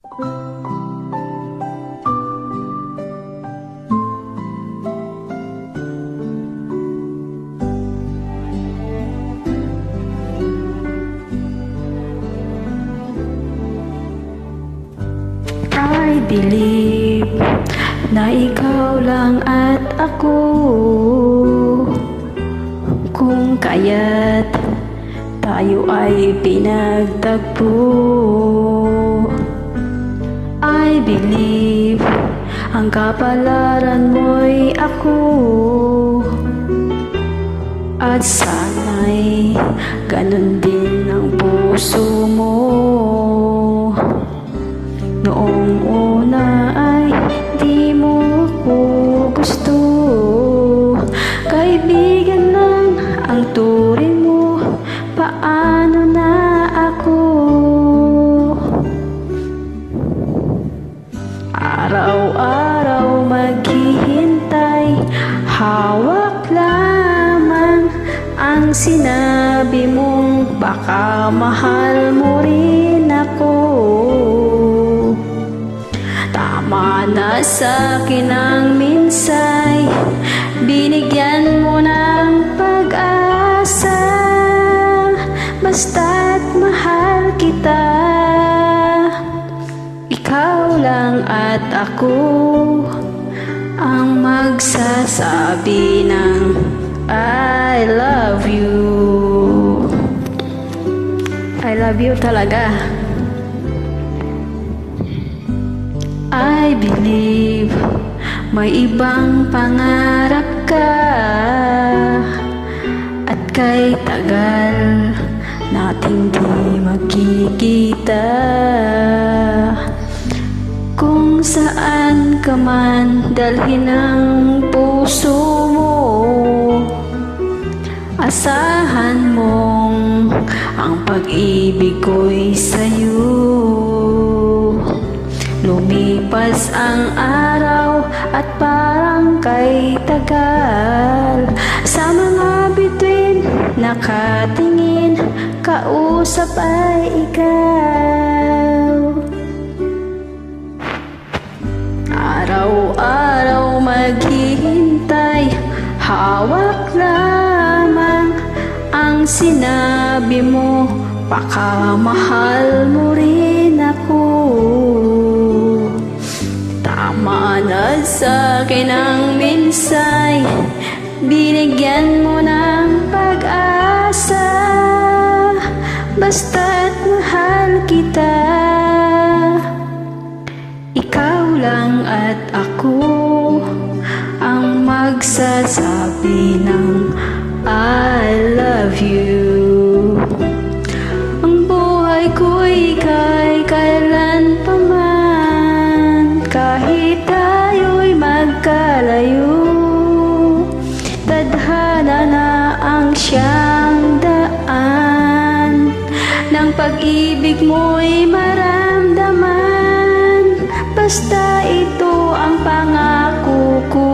I believe na ikaw lang at ako, kung kaya't tayo ay pinagtagpo. I believe ang kapalaran mo'y ako, at sana'y ganun din ang puso mo. Noong una ay di mo ako gusto, kaibigan lang ang turing mo, paano na ako? Araw-araw maghihintay, hawak lamang ang sinabi mong baka mahal mo rin ako. Tama na sa'kin ang minsay, binigyan mo ng pag-asa, basta't mahal kita. Ikaw lang at ako ang magsasabi ng I love you. I love you talaga. I believe may ibang pangarap ka, at kay tagal nating di magkikita. Kung saan ka man dalhin ang puso mo, asahan mong ang pag-ibig ko'y sa'yo. Lumipas ang araw at parang kay tagal, sa mga bituin nakatingin, kausap ay ikaw. Araw-araw maghihintay, hawak lamang ang sinabi mo, baka mahal mo rin ako. Tama na sa'kin ang minsay, binigyan mo ng pag-asa, basta't mahal kita. Ikaw lang at ako ang magsasabi ng I love you. Ang buhay ko'y kay kailan pa man, kahit tayo'y magkalayo, tadhana na ang siyang daan ng pag-ibig mo'y maramdaman, basta ito ang pangako ko.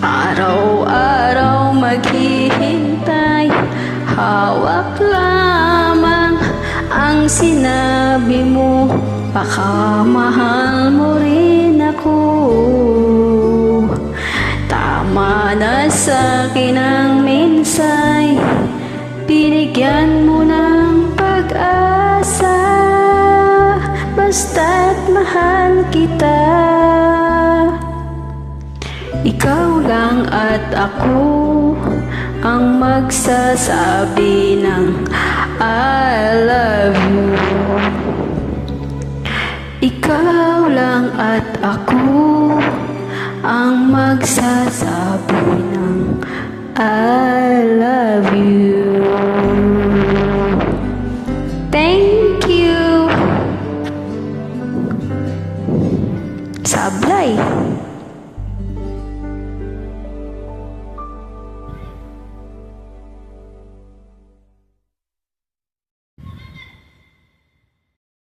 Araw-araw maghihintay, hawak lamang ang sinabi mo, baka mahal mo rin ako. Tama na sa'kin ang minsay, binigyan mo ng pag-asa, basta't mahal kita. Ikaw lang at ako ang magsasabi ng I love you. Ikaw lang at ako ang magsasabi ng I love you. Thank you. Sablay.